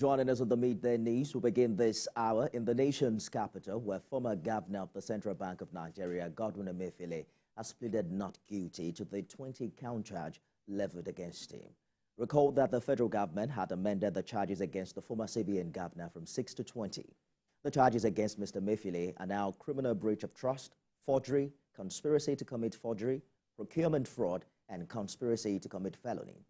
Joining us on the Midday News, we begin this hour in the nation's capital, where former governor of the Central Bank of Nigeria, Godwin Emefiele, has pleaded not guilty to the 20-count charge leveled against him. Recall that the federal government had amended the charges against the former CBN governor from 6 to 20. The charges against Mr. Emefiele are now criminal breach of trust, forgery, conspiracy to commit forgery, procurement fraud, and conspiracy to commit felony.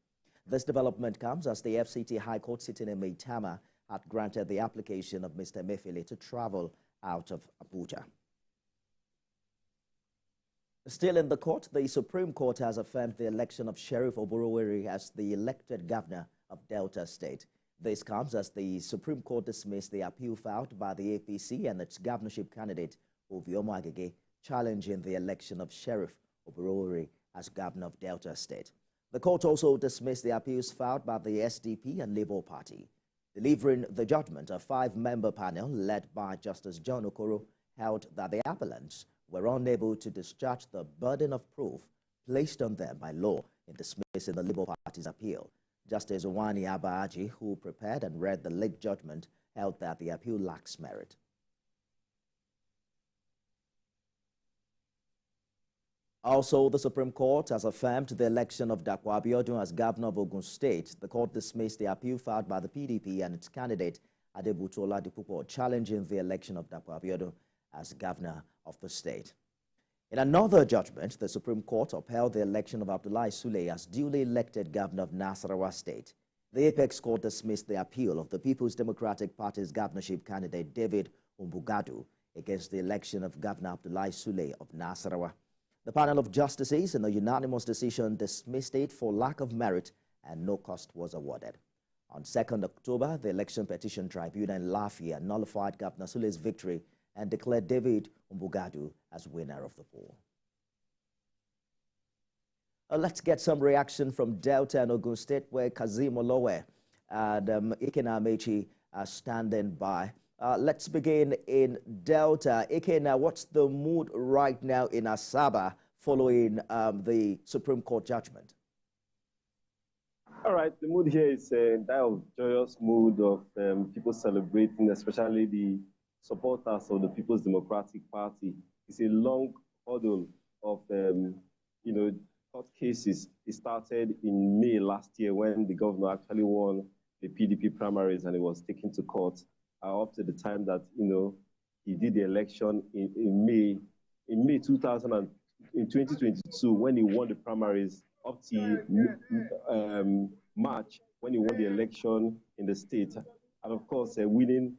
This development comes as the FCT High Court sitting in Maitama had granted the application of Mr. Emefiele to travel out of Abuja. Still in the court, the Supreme Court has affirmed the election of Sheriff Oborowere as the elected governor of Delta State. This comes as the Supreme Court dismissed the appeal filed by the APC and its governorship candidate, Oviomo Agege, challenging the election of Sheriff Oborowere as governor of Delta State. The court also dismissed the appeals filed by the SDP and Labour Party. Delivering the judgment, a 5-member panel led by Justice John Okoro held that the appellants were unable to discharge the burden of proof placed on them by law in dismissing the Labour Party's appeal. Justice Owani Abaji, who prepared and read the late judgment, held that the appeal lacks merit. Also, the Supreme Court has affirmed the election of Dapo Abiodun as governor of Ogun State. The court dismissed the appeal filed by the PDP and its candidate, Adebutu Oladipupo, challenging the election of Dapo Abiodun as governor of the state. In another judgment, the Supreme Court upheld the election of Abdullahi Sule as duly elected governor of Nasarawa State. The Apex Court dismissed the appeal of the People's Democratic Party's governorship candidate, David Umbugadu, against the election of Governor Abdullahi Sule of Nasarawa. The panel of justices, in a unanimous decision, dismissed it for lack of merit and no cost was awarded. On 2nd October, the Election Petition Tribunal in Lafia nullified Governor Sule's victory and declared David Umbugadu as winner of the poll. Let's get some reaction from Delta and Ogun State, where Kazim Olowe and Ikena Amechi are standing by. Let's begin in Delta. Ikena, what's the mood right now in Asaba following the Supreme Court judgment? All right, the mood here is that of joyous mood of people celebrating, especially the supporters of the People's Democratic Party. It's a long hurdle of, court cases. It started in May last year when the governor actually won the PDP primaries and it was taken to court. Up to the time that he did the election in May 2022 when he won the primaries, up to March when he won the election in the state, and of course winning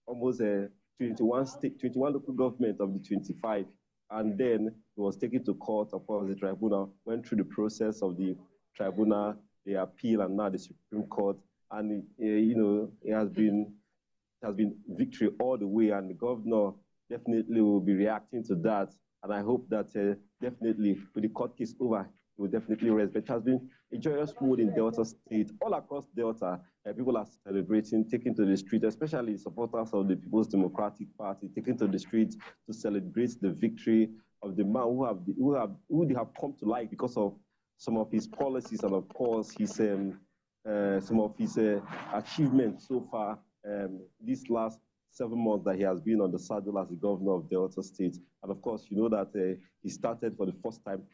almost 21 local government of the 25, and then he was taken to court. Of course, the tribunal went through the process of the tribunal, the appeal, and now the Supreme Court. And it has been victory all the way, and the governor definitely will be reacting to that. And I hope that definitely, with the court case over, he will definitely rest. But it has been a joyous mood in Delta State, all across Delta. People are celebrating, taking to the street, especially supporters of the People's Democratic Party, taking to the streets to celebrate the victory of the man who they have come to life because of some of his policies and, of course, his some of his achievements so far these last 7 months that he has been on the saddle as the governor of Delta State. And of course, you know that he started for the first time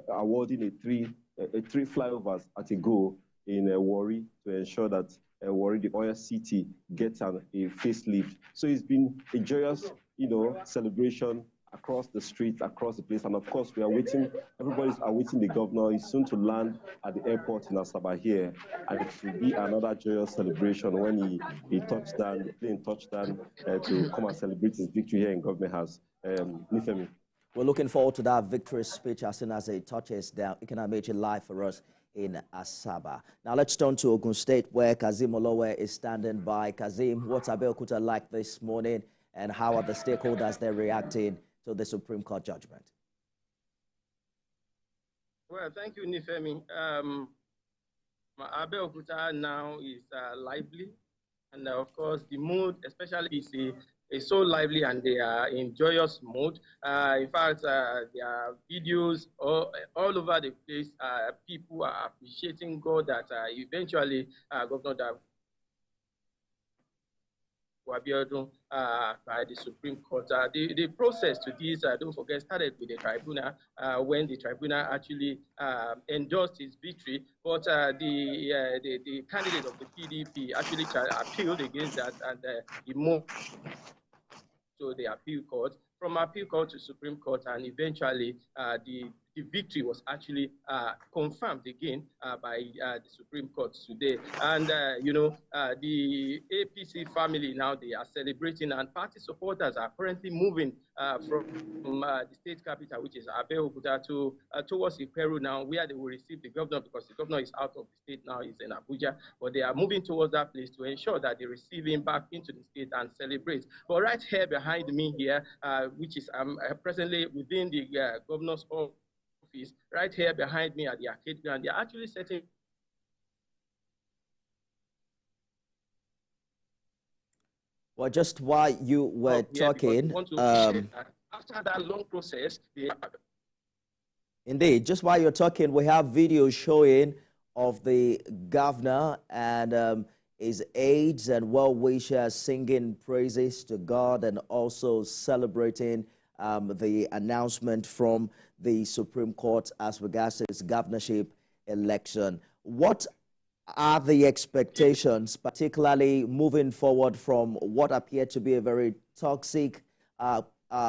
awarding three flyovers at a go in Warri to ensure that Warri, the oil city, gets a facelift. So it's been a joyous, celebration across the streets, across the place. And of course, we are waiting, everybody's awaiting the governor. He's soon to land at the airport in Asaba here. And it will be another joyous celebration when he touched down, the plane touched down to come and celebrate his victory here in Government House. Nifemi. We're looking forward to that victory speech as soon as it touches down. It can make it live for us in Asaba. Now let's turn to Ogun State, where Kazim Olowe is standing by. Kazim, what's Abeokuta like this morning, and how are the stakeholders there reacting to the Supreme Court judgment? Well, thank you, Nifemi. Abeokuta now is lively, and of course the mood, especially, is is so lively and they are in joyous mood. In fact, there are videos all over the place. People are appreciating God that eventually Governor Abiodun by the Supreme Court. The process to this, don't forget, started with the tribunal when the tribunal actually endorsed his victory. But the candidate of the PDP actually appealed against that, and he moved to the appeal court, from appeal court to Supreme Court, and eventually the victory was actually confirmed again by the Supreme Court today. And, the APC family now, they are celebrating, and party supporters are currently moving from the state capital, which is Abuja, towards Peru now, where they will receive the governor, because the governor is out of the state now, he's in Abuja, but they are moving towards that place to ensure that they receive him back into the state and celebrate. But right here behind me here, which is presently within the governor's office, right here behind me at the arcade ground, they're actually setting. Well, just while you were talking, after that long process, indeed, just while you're talking, we have videos showing of the governor and his aides and well-wishers singing praises to God and also celebrating the announcement from the Supreme Court as regards his governorship election. What are the expectations, particularly moving forward from what appeared to be a very toxic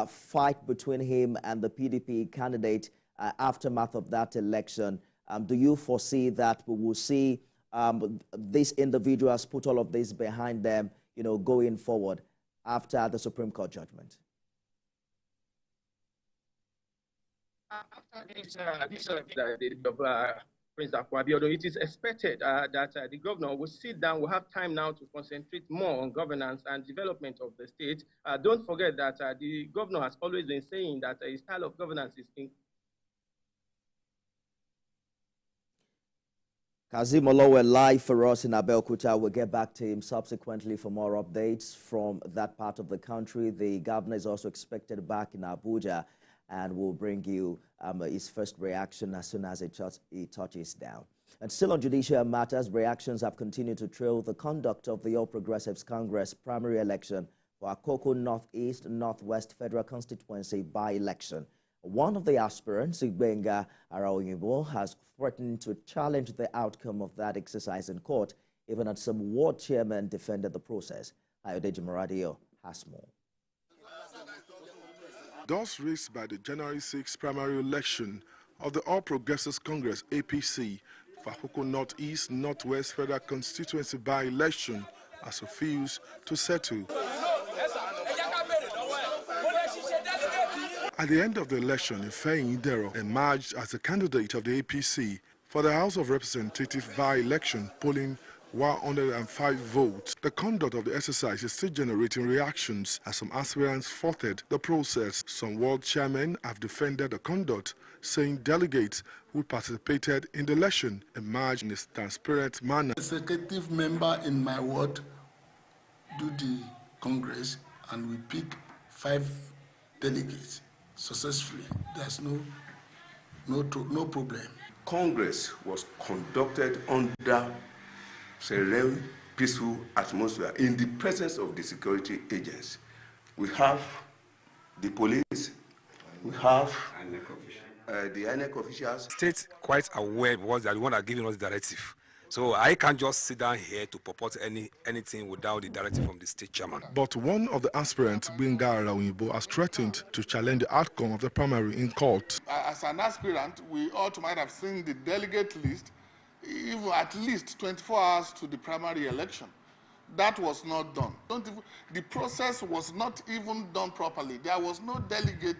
fight between him and the PDP candidate aftermath of that election? Do you foresee that we will see these individuals put all of this behind them, going forward after the Supreme Court judgment? After this Prince Abuja, it is expected that the governor will sit down, will have time now to concentrate more on governance and development of the state. Don't forget that the governor has always been saying that his style of governance is Kazim Olowe live for us in Abeokuta. We'll get back to him subsequently for more updates from that part of the country. The governor is also expected back in Abuja, and we'll bring you his first reaction as soon as he touches down. And still on judicial matters, reactions have continued to trail the conduct of the All Progressives Congress primary election for Akoko Northeast Northwest Federal Constituency by-election. One of the aspirants, Igbenga Araoyinbo, has threatened to challenge the outcome of that exercise in court, even as some ward chairmen defended the process. Ayodeji Moradio has more. Those raised by the January 6 primary election of the All Progressives Congress APC for Akoko Northeast Northwest Federal Constituency by-election has refused to settle. At the end of the election, Ifeanyi Dero emerged as the candidate of the APC for the House of Representatives by-election, polling 105 votes. The conduct of the exercise is still generating reactions as some aspirants faulted the process. Some ward chairmen have defended the conduct, saying delegates who participated in the election emerged in a transparent manner. The executive member in my ward do the Congress and we pick 5 delegates successfully. There's no problem. Congress was conducted under serene, peaceful atmosphere in the presence of the security agents. We have the police, we have the INEC officials. State quite aware was that the one that giving us the directive. So I can't just sit down here to purport anything without the directive from the state chairman. But one of the aspirants, Igbenga Araoyinbo, has threatened to challenge the outcome of the primary in court. As an aspirant, we ought to might have seen the delegate list even at least 24 hours to the primary election. That was not done. The process was not even done properly. There was no delegate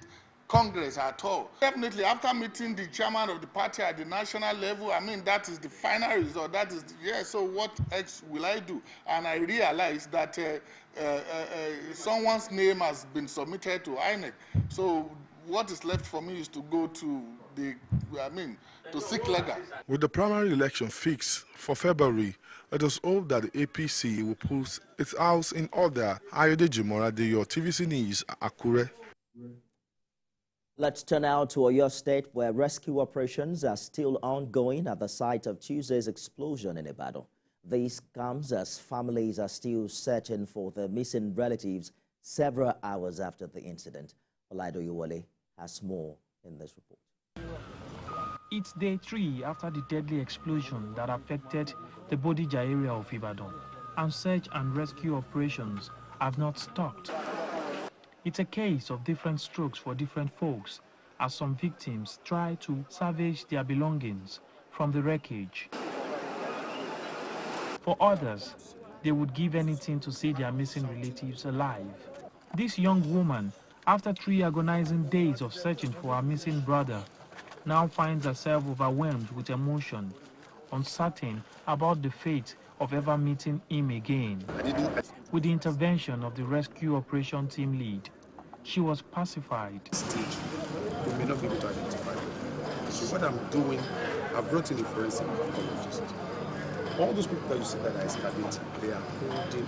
Congress at all. Definitely, after meeting the chairman of the party at the national level, I mean, that is the final result. That is, so what else will I do? And I realized that someone's name has been submitted to INEC. So what is left for me is to go to to seek legal. With the primary election fixed for February, let us hope that the APC will put its house in order. Ayodeji Morade, TVC News, Akure. Let's turn now to Oyo State, where rescue operations are still ongoing at the site of Tuesday's explosion in Ibadan. This comes as families are still searching for their missing relatives several hours after the incident. Olaido Yuwale has more in this report. It's day 3 after the deadly explosion that affected the Bodija area of Ibadan, and search and rescue operations have not stopped. It's a case of different strokes for different folks, as some victims try to salvage their belongings from the wreckage. For others, they would give anything to see their missing relatives alive. This young woman, after 3 agonizing days of searching for her missing brother, now finds herself overwhelmed with emotion, uncertain about the fate of ever meeting him again. With the intervention of the rescue operation team lead, she was pacified. We may not be able to identify them. So what I'm doing, I've brought in the forensic pathologist. All those people that you see that are excavating, they are holding.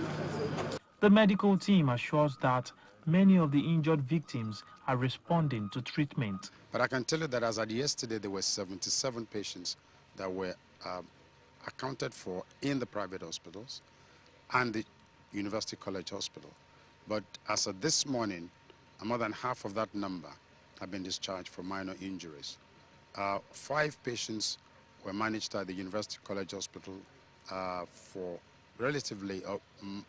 The medical team assures that many of the injured victims are responding to treatment. But I can tell you that as of yesterday, there were 77 patients that were accounted for in the private hospitals and the University College Hospital. But as of this morning, more than half of that number have been discharged for minor injuries. 5 patients were managed at the University College Hospital for relatively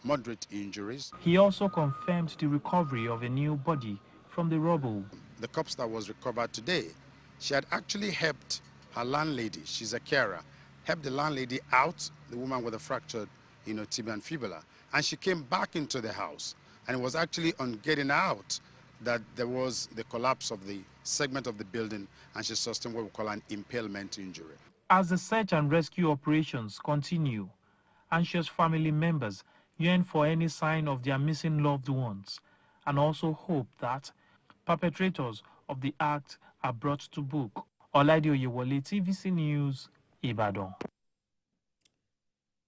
moderate injuries. He also confirmed the recovery of a new body from the rubble. The corpse that was recovered today, she had actually helped her landlady, she's a carer, helped the landlady out, the woman with a fractured tibia and fibula, and she came back into the house. And it was actually on getting out that there was the collapse of the segment of the building, and she sustained what we call an impalement injury. As the search and rescue operations continue, anxious family members yearn for any sign of their missing loved ones, and also hope that perpetrators of the act are brought to book. Olaido Yewole, TVC News, Ibadan.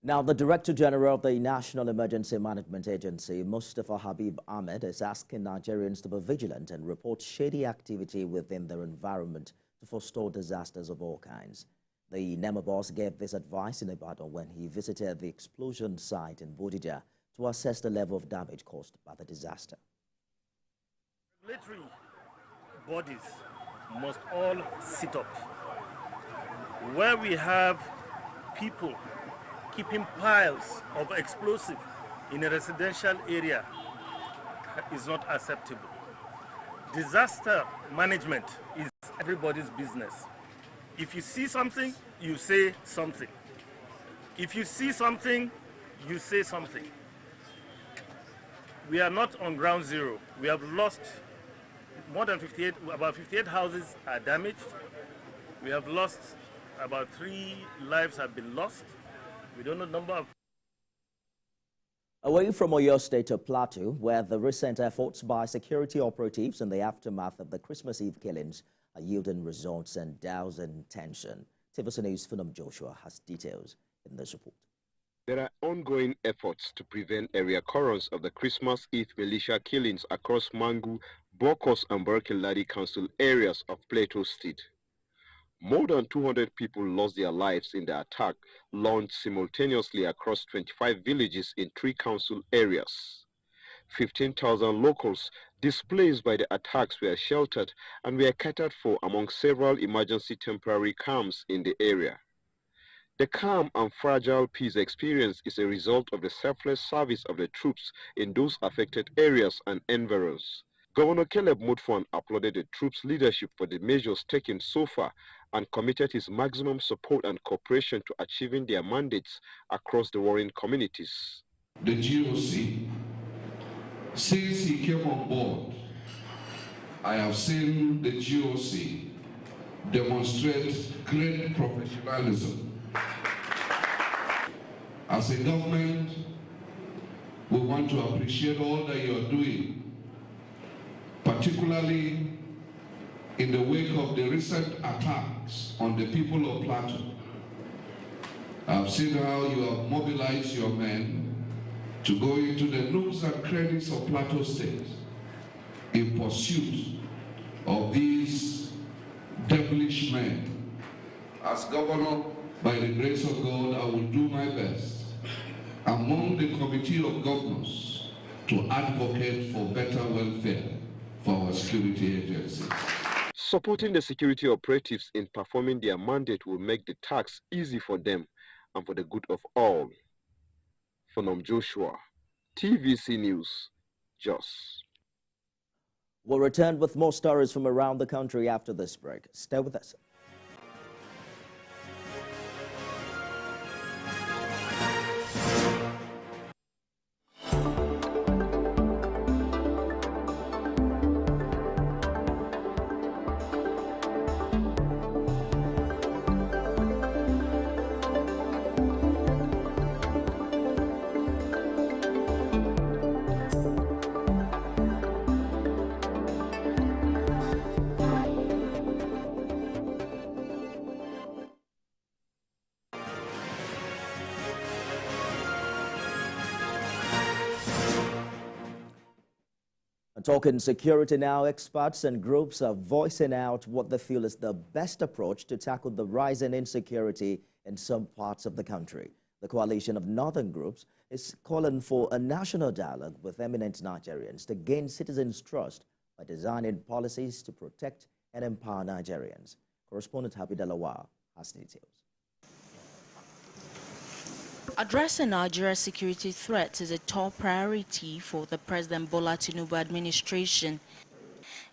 Now, the Director General of the National Emergency Management Agency, Mustafa Habib Ahmed, is asking Nigerians to be vigilant and report shady activity within their environment to forestall disasters of all kinds. The NEMA boss gave this advice in Ibadan when he visited the explosion site in Bodija to assess the level of damage caused by the disaster. Regulatory bodies must all sit up. Where we have people keeping piles of explosive in a residential area is not acceptable. Disaster management is everybody's business. If you see something, you say something. If you see something, you say something. We are not on ground zero. We have lost more than 58, about 58 houses are damaged. We have lost, about 3 lives have been lost. We don't know the number of... Away from Oyo State to Plateau, where the recent efforts by security operatives in the aftermath of the Christmas Eve killings are yielding results and dousing tension. TVC News' Funam Joshua has details in this report. There are ongoing efforts to prevent a reoccurrence of the Christmas Eve militia killings across Mangu, Bokos and Barkeladi council areas of Plateau State. More than 200 people lost their lives in the attack launched simultaneously across 25 villages in 3 council areas. 15,000 locals displaced by the attacks were sheltered and were catered for among several emergency temporary camps in the area. The calm and fragile peace experience is a result of the selfless service of the troops in those affected areas and environs. Governor Caleb Mutfwan applauded the troops' leadership for the measures taken so far and committed his maximum support and cooperation to achieving their mandates across the warring communities. The GOC, since he came on board, I have seen the GOC demonstrate great professionalism. As a government, we want to appreciate all that you are doing, particularly in the wake of the recent attacks on the people of Plateau. I've seen how you have mobilized your men to go into the nooks and crannies of Plateau State in pursuit of these devilish men. As governor, by the grace of God, I will do my best among the committee of governors to advocate for better welfare for our security agencies. Supporting the security operatives in performing their mandate will make the task easy for them and for the good of all. Phonom Joshua, TVC News, Jos. We'll return with more stories from around the country after this break. Stay with us. Talking security now, experts and groups are voicing out what they feel is the best approach to tackle the rising insecurity in some parts of the country. The coalition of northern groups is calling for a national dialogue with eminent Nigerians to gain citizens' trust by designing policies to protect and empower Nigerians. Correspondent Habida Lawal has details. Addressing Nigeria's security threats is a top priority for the President Bola Tinubu administration.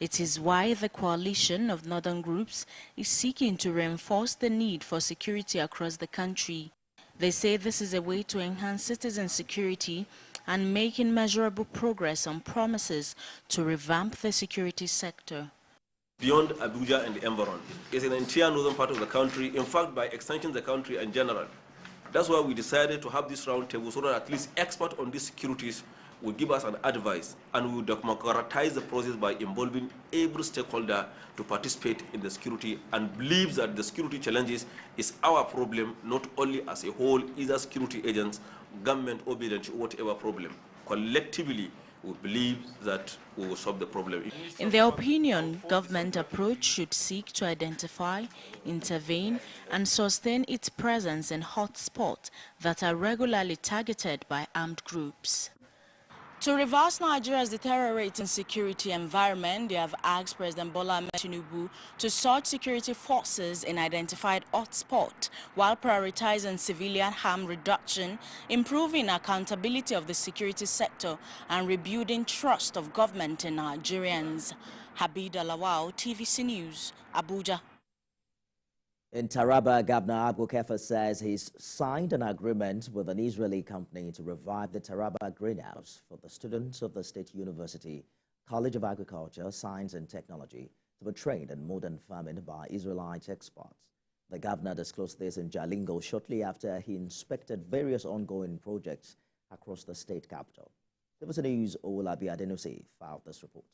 It is why the coalition of northern groups is seeking to reinforce the need for security across the country. They say this is a way to enhance citizen security and making measurable progress on promises to revamp the security sector. Beyond Abuja and the environment, it's an entire northern part of the country, in fact by extension the country in general. That's why we decided to have this round table so that at least experts on these securities will give us an advice, and we will democratize the process by involving every stakeholder to participate in the security and believes that the security challenges is our problem, not only as a whole, either security agents, government, obedient, whatever problem. Collectively, we believe that we will solve the problem. In their opinion, government approach should seek to identify, intervene, and sustain its presence in hotspots that are regularly targeted by armed groups. To reverse Nigeria's deteriorating security environment, they have asked President Bola Tinubu to surge security forces in identified hotspots while prioritizing civilian harm reduction, improving accountability of the security sector, and rebuilding trust of government in Nigerians. Habida Lawal, TVC News, Abuja. In Taraba, Governor Abu Kefa says he's signed an agreement with an Israeli company to revive the Taraba greenhouse for the students of the State University College of Agriculture, Science and Technology to be trained in modern farming by Israelite experts. The governor disclosed this in Jalingo shortly after he inspected various ongoing projects across the state capital. TVC News Owolabi Adenusi filed this report.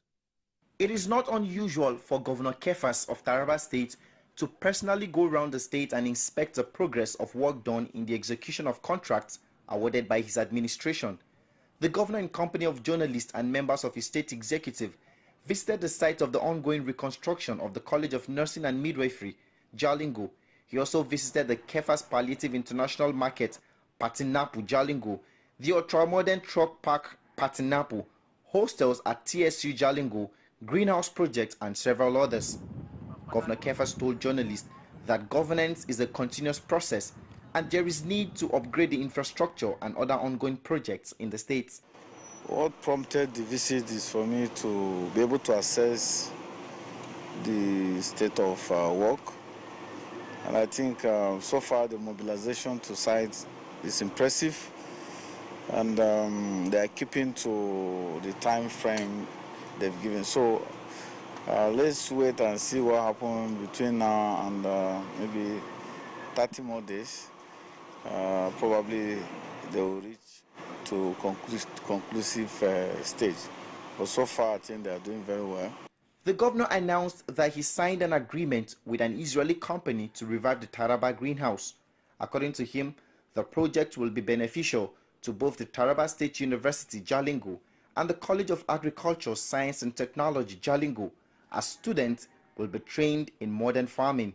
It is not unusual for Governor Kefas of Taraba State to personally go around the state and inspect the progress of work done in the execution of contracts awarded by his administration. The governor, in company of journalists and members of his state executive, visited the site of the ongoing reconstruction of the College of Nursing and Midwifery, Jalingo. He also visited the Kefas Palliative International Market, Patinapu, Jalingo, the ultra-modern truck park, Patinapu, hostels at TSU Jalingo, greenhouse project, and several others. Governor Kefas told journalists that governance is a continuous process and there is need to upgrade the infrastructure and other ongoing projects in the state. What prompted the visit is for me to be able to assess the state of work. And I think so far the mobilization to sites is impressive, and they are keeping to the time frame they've given. So let's wait and see what happens between now and maybe 30 more days. Probably they will reach to conclusive stage. But so far, I think they are doing very well. The governor announced that he signed an agreement with an Israeli company to revive the Taraba greenhouse. According to him, the project will be beneficial to both the Taraba State University, Jalingo, and the College of Agriculture, Science and Technology, Jalingo, as students will be trained in modern farming.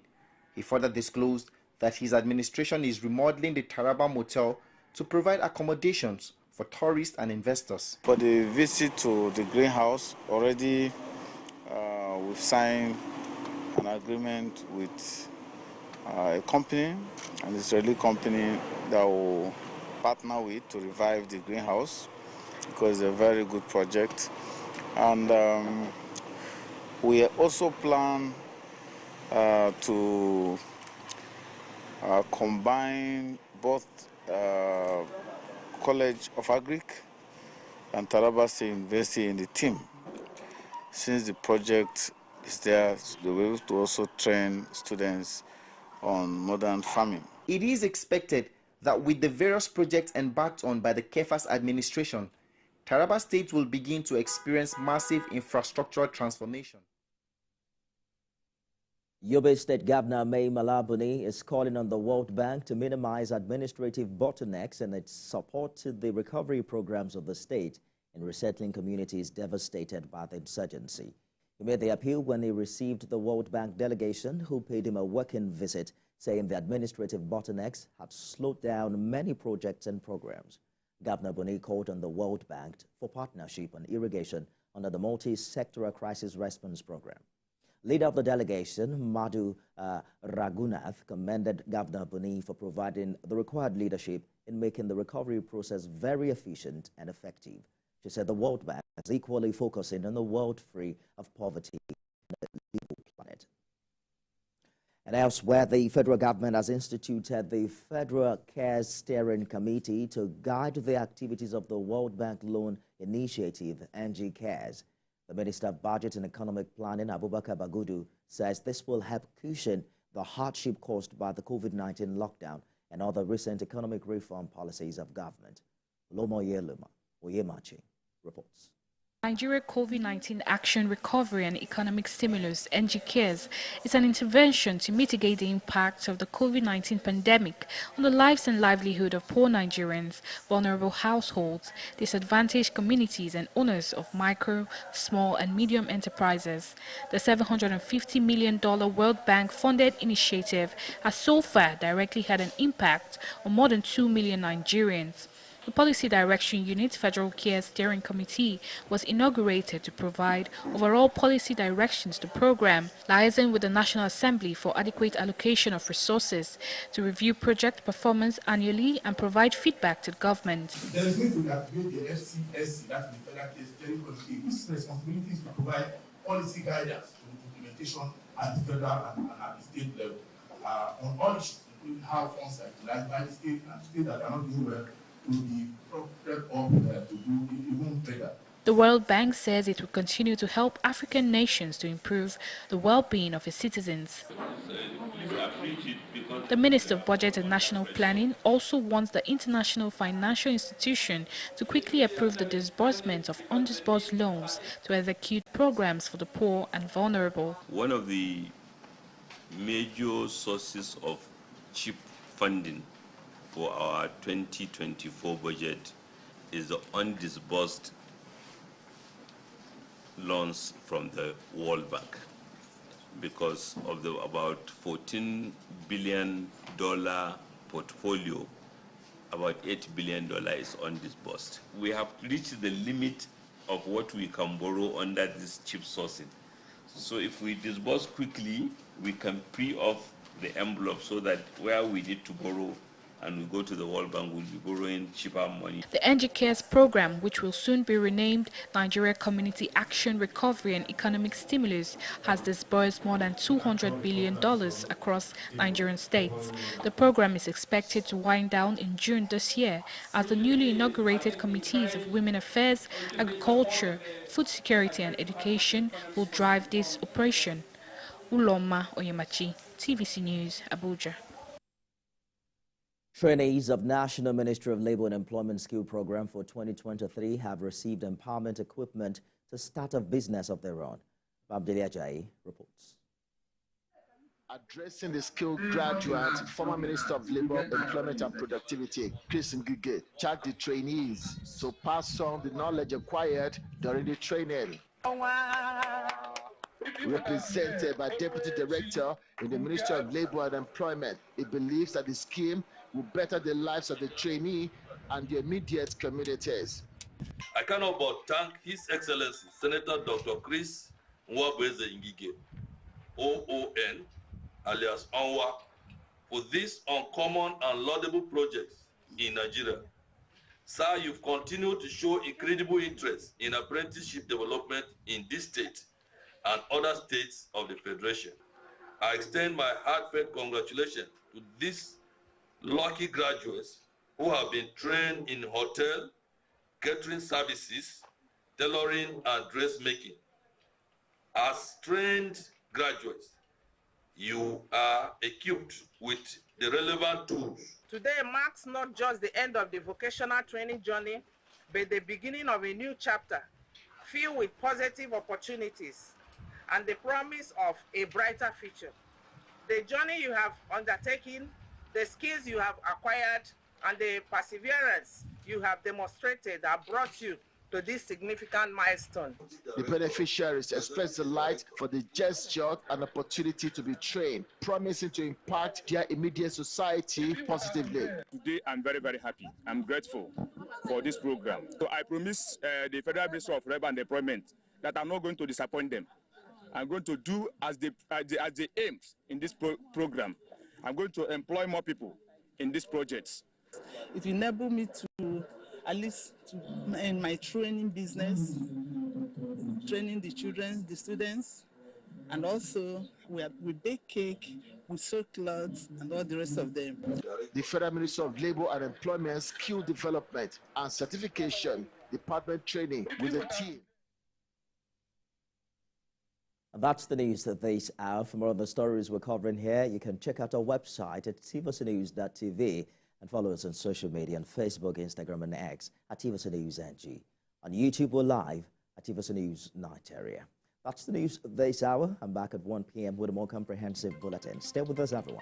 He further disclosed that his administration is remodeling the Taraba Motel to provide accommodations for tourists and investors. For the visit to the greenhouse, already we've signed an agreement with a company, an Israeli company that will partner with to revive the greenhouse, because it's a very good project. And we also plan to combine both College of Agric and Taraba State University in the team. Since the project is there, they will be able to also train students on modern farming. It is expected that with the various projects embarked on by the KEFAS administration, Taraba State will begin to experience massive infrastructural transformation. Yobe State Governor Maitama is calling on the World Bank to minimize administrative bottlenecks and its support to the recovery programs of the state in resettling communities devastated by the insurgency. He made the appeal when he received the World Bank delegation, who paid him a working visit, saying the administrative bottlenecks had slowed down many projects and programs. Governor Boni called on the World Bank for partnership on irrigation under the multi-sectoral crisis response program. Leader of the delegation, Madhu Raghunath, commended Governor Boni for providing the required leadership in making the recovery process very efficient and effective. She said the World Bank is equally focusing on a world free of poverty and a livable planet. And elsewhere, the federal government has instituted the Federal Cares Steering Committee to guide the activities of the World Bank Loan Initiative, NG Cares. The Minister of Budget and Economic Planning, Abubakar Bagudu, says this will help cushion the hardship caused by the COVID-19 lockdown and other recent economic reform policies of government. Lomoye Oyemachi reports. Nigeria COVID-19 Action, Recovery and Economic Stimulus, NG Cares, is an intervention to mitigate the impact of the COVID-19 pandemic on the lives and livelihood of poor Nigerians, vulnerable households, disadvantaged communities and owners of micro, small and medium enterprises. The $750 million World Bank-funded initiative has so far directly had an impact on more than 2 million Nigerians. The Policy Direction Unit Federal Care Steering Committee was inaugurated to provide overall policy directions to program, liaising with the National Assembly for adequate allocation of resources, to review project performance annually and provide feedback to the government. There is need to activate the FCSC, that's the Federal Care Steering Committee, whose responsibility is to provide policy guidance to implementation at the federal and at the state level on all issues, including how funds are utilized by the state and states that are not doing well to be propped up to do even better. The World Bank says it will continue to help African nations to improve the well-being of its citizens. The Minister of Budget and National Planning also wants the international financial institution to quickly approve the disbursement of undisbursed loans to execute programs for the poor and vulnerable. One of the major sources of cheap funding for our 2024 budget is the undisbursed loans from the World Bank, because of the about $14 billion portfolio, about $8 billion is undisbursed. We have reached the limit of what we can borrow under this cheap sourcing. So if we disburse quickly, we can free off the envelope so that where we need to borrow and we go to the World Bank, we'll be borrowing cheaper money. The NG Cares program, which will soon be renamed Nigeria Community Action, Recovery and Economic Stimulus, has disbursed more than $200 billion across Nigerian states. The program is expected to wind down in June this year, as the newly inaugurated committees of Women Affairs, Agriculture, Food Security and Education will drive this operation. Uloma Oyemachi, TVC News, Abuja. Trainees of National Ministry of Labour and Employment Skill Program for 2023 have received empowerment equipment to start a business of their own. Babdeli Ajayi reports. Addressing the skilled graduates, former Minister of Labour, Employment and Productivity, Chris Ngige, charged the trainees to pass on the knowledge acquired during the training. Represented by Deputy Director in the Ministry of Labour and Employment, he believes that the scheme will better the lives of the trainee and the immediate communities. I cannot but thank His Excellency Senator Dr. Chris Nwabweze Ngige, OON, alias Onwa, for this uncommon and laudable project in Nigeria. Sir, you've continued to show incredible interest in apprenticeship development in this state and other states of the Federation. I extend my heartfelt congratulations to these lucky graduates who have been trained in hotel, catering services, tailoring, and dressmaking. As trained graduates, you are equipped with the relevant tools. Today marks not just the end of the vocational training journey, but the beginning of a new chapter filled with positive opportunities and the promise of a brighter future. The journey you have undertaken, the skills you have acquired, and the perseverance you have demonstrated have brought you to this significant milestone. The beneficiaries expressed delight for the gesture and opportunity to be trained, promising to impact their immediate society positively. Today, I'm very, very happy. I'm grateful for this program. So I promise the Federal Ministry of Labour and Employment that I'm not going to disappoint them. I'm going to do as they aim in this program. I'm going to employ more people in these projects. It will enable me to, at least in my training business, training the children, the students, and also we bake cake, we sew clothes, and all the rest of them. The Federal Ministry of Labour and Employment Skill Development and Certification Department training with a team. That's the news that this hour. For more of the stories we're covering here, you can check out our website at tvcnews.tv and follow us on social media on Facebook, Instagram, and X at TVC News NG. On YouTube, we're live at TVC News Nigeria. That's the news this hour. I'm back at 1 p.m. with a more comprehensive bulletin. Stay with us, everyone.